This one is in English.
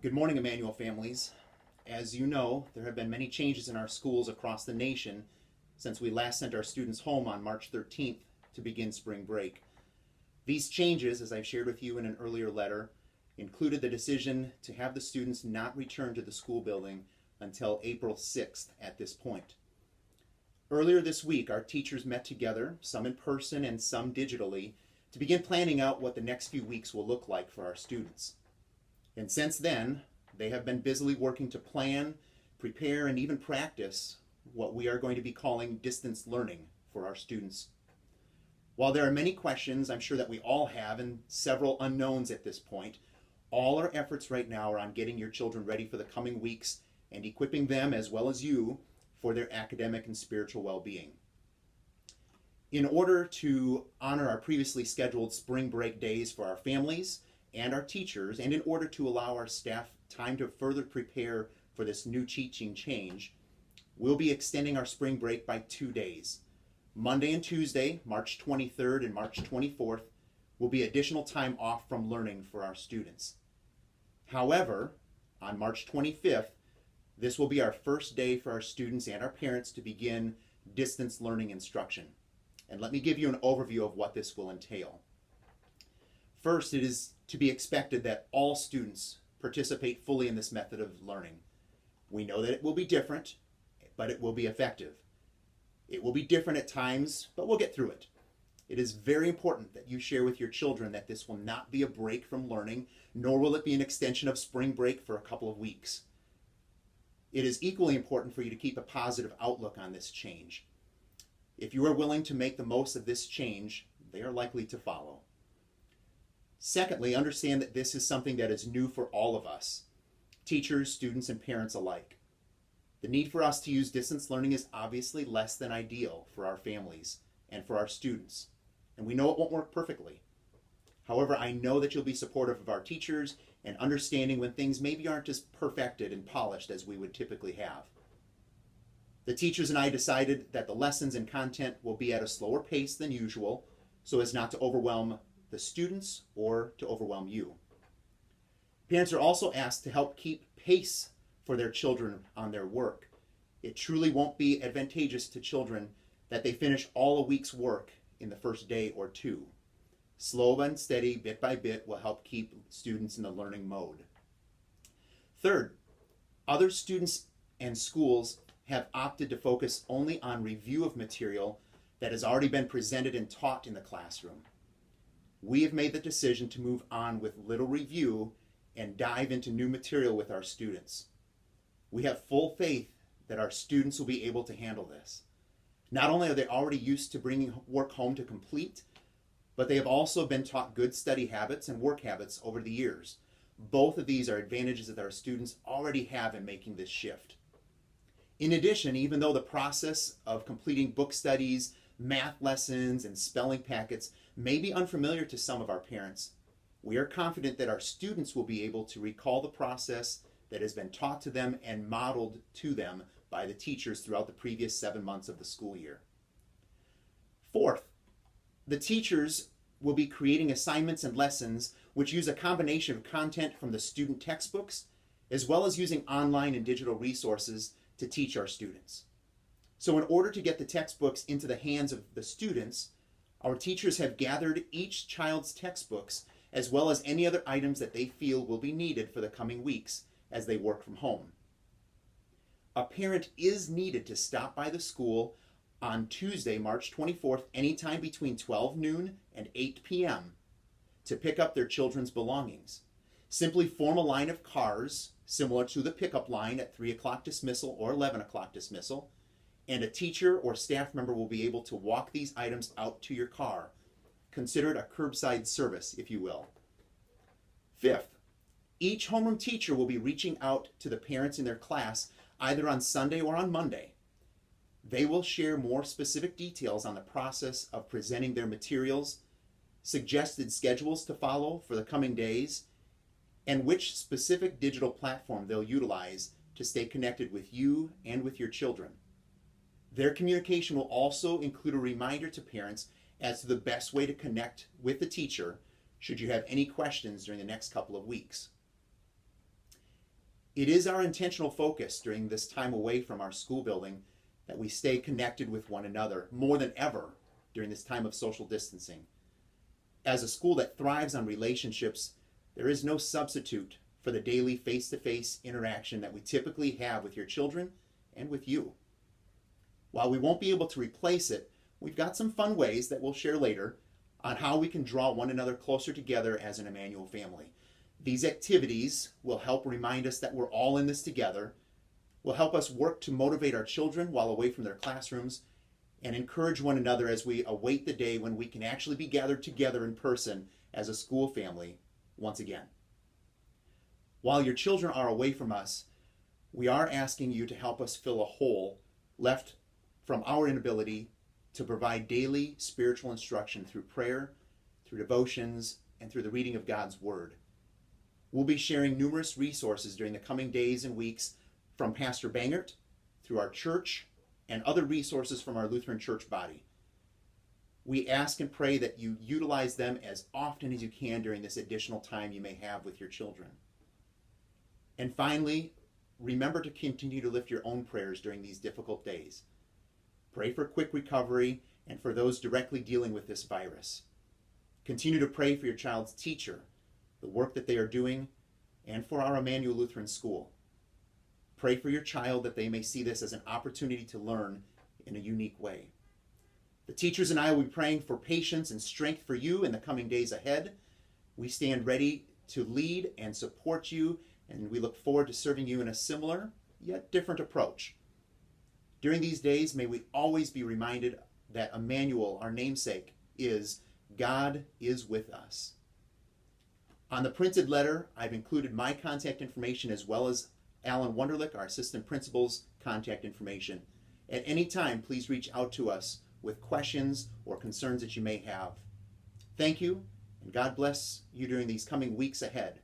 Good morning, Emmanuel families. As you know, there have been many changes in our schools across the nation since we last sent our students home on March 13th to begin spring break. These changes, as I've shared with you in an earlier letter, included the decision to have the students not return to the school building until April 6th at this point. Earlier this week, our teachers met together, some in person and some digitally, to begin planning out what the next few weeks will look like for our students. And since then, they have been busily working to plan, prepare, and even practice what we are going to be calling distance learning for our students. While there are many questions I'm sure that we all have and several unknowns at this point, all our efforts right now are on getting your children ready for the coming weeks and equipping them, as well as you, for their academic and spiritual well-being. In order to honor our previously scheduled spring break days for our families and our teachers, and in order to allow our staff time to further prepare for this new teaching change, we'll be extending our spring break by 2 days. Monday and Tuesday, March 23rd and March 24th, will be additional time off from learning for our students. However, on March 25th, this will be our first day for our students and our parents to begin distance learning instruction. And let me give you an overview of what this will entail. First, it is to be expected that all students participate fully in this method of learning. We know that it will be different, but it will be effective. It will be different at times, but we'll get through it. It is very important that you share with your children that this will not be a break from learning, nor will it be an extension of spring break for a couple of weeks. It is equally important for you to keep a positive outlook on this change. If you are willing to make the most of this change, they are likely to follow. Secondly, understand that this is something that is new for all of us, teachers, students, and parents alike. The need for us to use distance learning is obviously less than ideal for our families and for our students, and we know it won't work perfectly. However, I know that you'll be supportive of our teachers and understanding when things maybe aren't as perfected and polished as we would typically have. The teachers and I decided that the lessons and content will be at a slower pace than usual so as not to overwhelm the students or to overwhelm you. Parents are also asked to help keep pace for their children on their work. It truly won't be advantageous to children that they finish all a week's work in the first day or two. Slow and steady, bit by bit, will help keep students in the learning mode. Third, other students and schools have opted to focus only on review of material that has already been presented and taught in the classroom. We have made the decision to move on with little review and dive into new material with our students. We have full faith that our students will be able to handle this. Not only are they already used to bringing work home to complete, but they have also been taught good study habits and work habits over the years. Both of these are advantages that our students already have in making this shift. In addition, even though the process of completing book studies, math lessons, and spelling packets may be unfamiliar to some of our parents, we are confident that our students will be able to recall the process that has been taught to them and modeled to them by the teachers throughout the previous 7 months of the school year. Fourth, the teachers will be creating assignments and lessons which use a combination of content from the student textbooks as well as using online and digital resources to teach our students. So in order to get the textbooks into the hands of the students, our teachers have gathered each child's textbooks as well as any other items that they feel will be needed for the coming weeks as they work from home. A parent is needed to stop by the school on Tuesday, March 24th, anytime between 12 noon and 8 p.m. to pick up their children's belongings. Simply form a line of cars similar to the pickup line at 3 o'clock dismissal or 11 o'clock dismissal, and a teacher or staff member will be able to walk these items out to your car. Consider it a curbside service, if you will. Fifth, each homeroom teacher will be reaching out to the parents in their class either on Sunday or on Monday. They will share more specific details on the process of presenting their materials, suggested schedules to follow for the coming days, and which specific digital platform they'll utilize to stay connected with you and with your children. Their communication will also include a reminder to parents as to the best way to connect with the teacher should you have any questions during the next couple of weeks. It is our intentional focus during this time away from our school building that we stay connected with one another more than ever during this time of social distancing. As a school that thrives on relationships, there is no substitute for the daily face-to-face interaction that we typically have with your children and with you. While we won't be able to replace it, we've got some fun ways that we'll share later on how we can draw one another closer together as an Emmanuel family. These activities will help remind us that we're all in this together, will help us work to motivate our children while away from their classrooms, and encourage one another as we await the day when we can actually be gathered together in person as a school family once again. While your children are away from us, we are asking you to help us fill a hole left from our inability to provide daily spiritual instruction through prayer, through devotions, and through the reading of God's Word. We'll be sharing numerous resources during the coming days and weeks from Pastor Bangert, through our church, and other resources from our Lutheran church body. We ask and pray that you utilize them as often as you can during this additional time you may have with your children. And finally, remember to continue to lift your own prayers during these difficult days. Pray for quick recovery and for those directly dealing with this virus. Continue to pray for your child's teacher, the work that they are doing, and for our Emmanuel Lutheran School. Pray for your child that they may see this as an opportunity to learn in a unique way. The teachers and I will be praying for patience and strength for you in the coming days ahead. We stand ready to lead and support you, and we look forward to serving you in a similar yet different approach. During these days, may we always be reminded that Emmanuel, our namesake, is God is with us. On the printed letter, I've included my contact information as well as Alan Wunderlich, our assistant principal's contact information. At any time, please reach out to us with questions or concerns that you may have. Thank you, and God bless you during these coming weeks ahead.